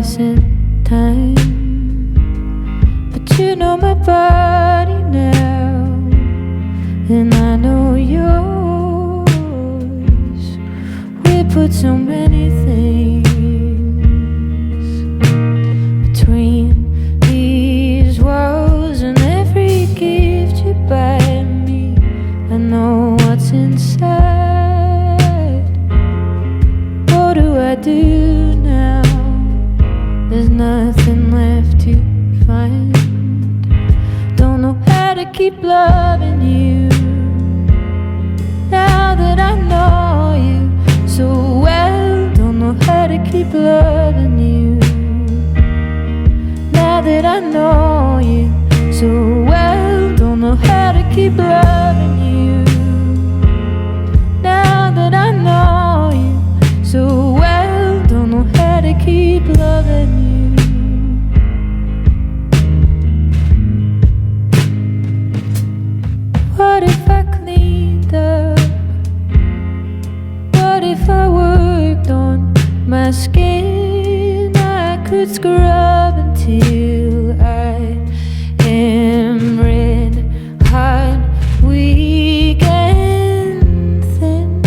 lost in time. But you know my body now, and I know yours. We put so many things between these walls, and every gift you buy me, I know what's inside. What do I do now? There's nothing left to find. Don't know how to keep loving you now that I know you so well. Don't know how to keep loving you now that I know you so well. Don't know how to keep loving you now that I know you so well. Don't know how to keep loving you. What if I cleaned up? What if I worked on my skin? I could scrub until I am red hot, weak and thin,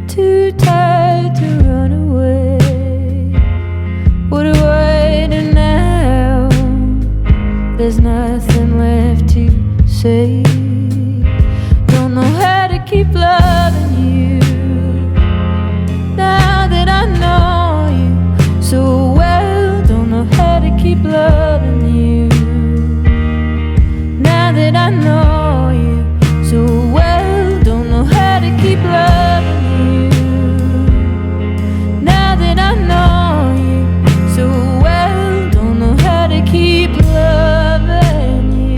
too tired to run away. What do I do now? There's nothing left to say. Don't know how to keep loving you now that I know you so well. Don't know how to keep loving you now that I know you so well. Don't know how to keep loving you now that I know you so well. Don't know how to keep loving you.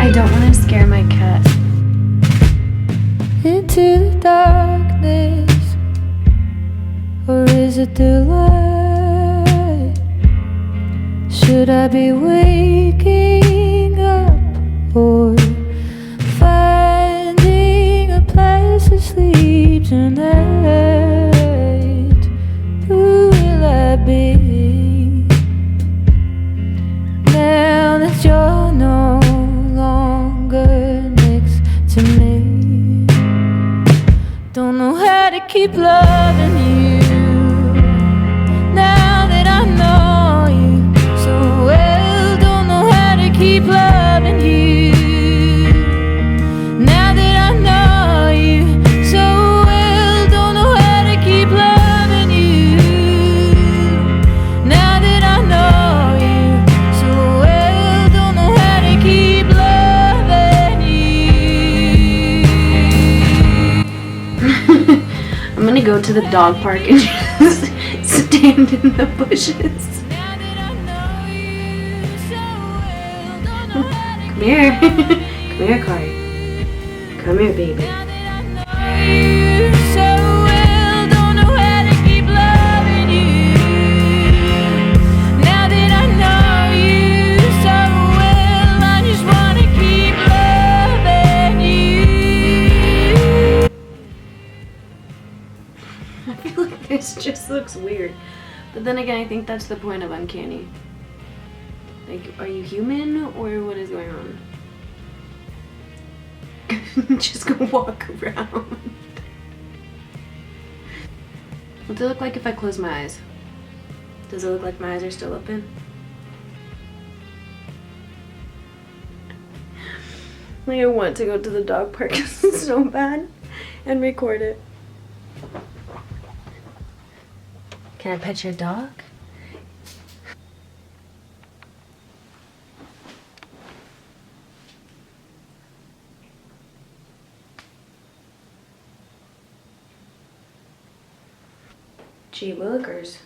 I don't want to scare my cat. Into the darkness, or is it the light? Should I be waking up or finding a place to sleep tonight? Who will I be now that you're no longer next to me? Don't know how to keep loving you now that I know you so well. Don't know how to keep loving you now that I know you so well. Don't know how to keep loving you now that I know you so well. Don't know how to keep loving you. I'm gonna go to the dog park and just stand in the bushes. Now that I know you so well. Don't know how to Come here. Come here, Kari. Come here, baby. now that I know you so well. Don't know how to keep loving you now that I know you so well. I just wanna keep loving you. I feel like this just looks weird. But then again, I think that's the point of Uncanny. Like, are you human or what is going on? Just go walk around. What's it look like if I close my eyes? Does it look like my eyes are still open? Like, I want to go to the dog park so bad and record it. Can I pet your dog? Gee willikers.